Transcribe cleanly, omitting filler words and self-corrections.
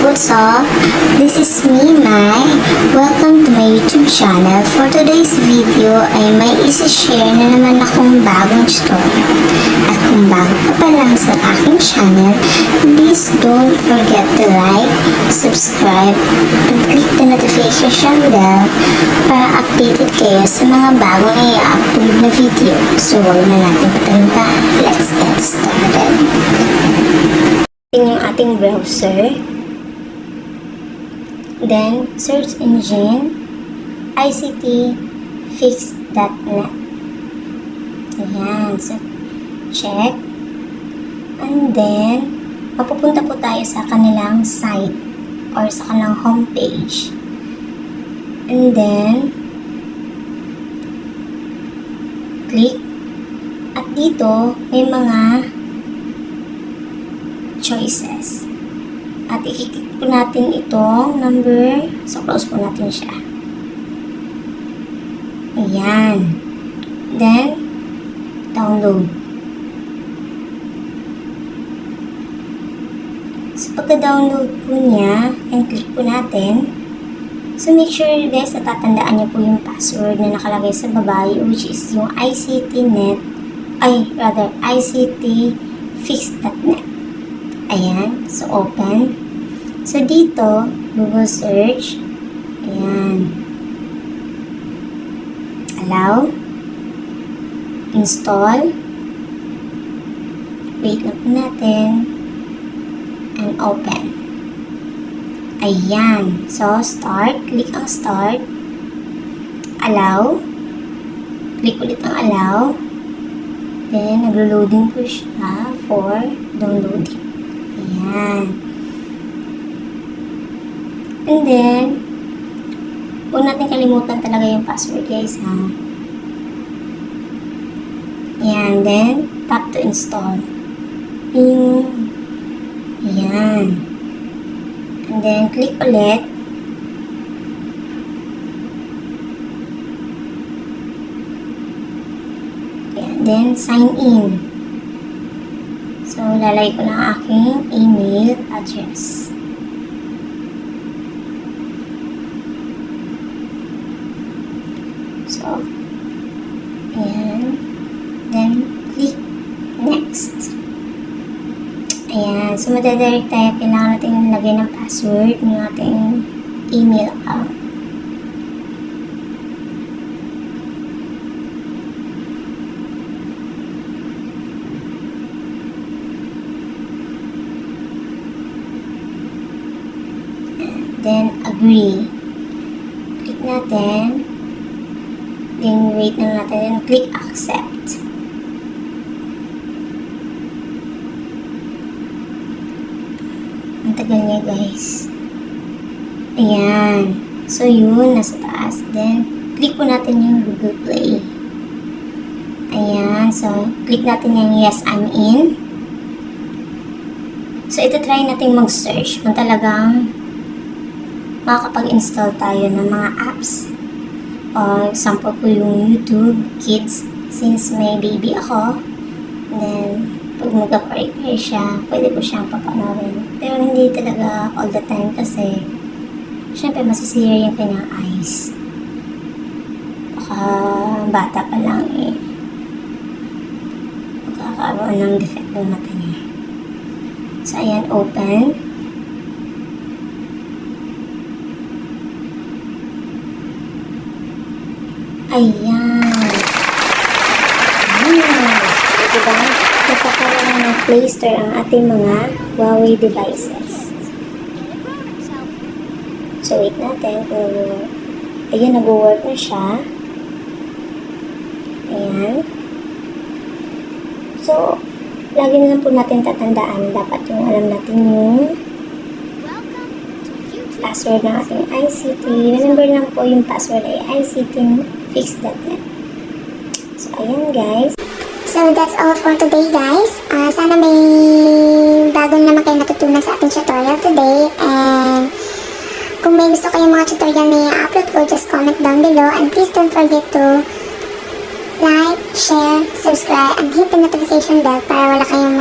What's up? This is me, Mai. Welcome to my YouTube channel. For today's video ay may isi-share na naman akong bagong story. At kung bago ka pa lang sa aking channel, please don't forget to like, subscribe, and click the notification bell para updated kayo sa mga bagong i-upload na video. So huwag na natin patayin pa. Let's get started. Yung ating browser. Then, search engine, ictfix.net. Ayan. So, check. And then, mapupunta po tayo sa kanilang site or sa kanilang homepage. And then, click. At dito, may mga choices. At i-click po natin itong number. So, close po natin siya. Ayan. Then, download. So, pagka-download po niya, and click po natin. So, make sure guys na tatandaan niyo po yung password na nakalagay sa baba, which is yung ictfix.net. Ayan. So, open. So, dito, Google search. Ayan. Allow. Install. Wait lang po natin. And open. Ayan. So, start. Click ang start. Allow. Click ulit ang allow. Then, naglo-loading po siya for downloading. Ayan. And then, huwag natin kalimutan talaga yung password guys ha. Ayan. Then, tap to install. Ayan. And then, click ulit. Ayan. Then, sign in. So, lalagay ko na aking email address. So, ayan. Then, click next. Ayan. So, madadirect tayo. Kailangan natin lagay ng password ng ating email account. Then, agree. Click natin. Then, wait na natin. Then, click accept. Ang tagal niya, guys. Ayan. So, yun. Nasa taas. Then, click po natin yung Google Play. Ayan. So, click natin yung yes, I'm in. So, ito try natin mag-search kung talagang makakapag-install tayo ng mga apps. For example po yung YouTube Kids, since may baby ako. And then, pag mag-prepare siya, pwede ko siyang papanoorin. Pero hindi talaga all the time kasi syempre masisira yung kanyang eyes. Baka bata pa lang eh. Magkakaroon ng defect ng mata niya. So, ayan, open. Ayan. Diba? Napakaroon ng Playstore ang ating mga Huawei devices. So, wait natin kung nag-work. Ayan, nag-work na siya. Ayan. So, lagi na lang po natin tatandaan. Dapat yung alam natin yung password ng ating ICT. Remember lang po yung password ay ictfix.net. So, ayan guys. So, that's all for today guys. Sana may bagong naman kayo natutunan sa ating tutorial today. And kung may gusto kayong mga tutorial na i-upload ko, just comment down below. And please don't forget to like, share, subscribe, and hit the notification bell para wala kayong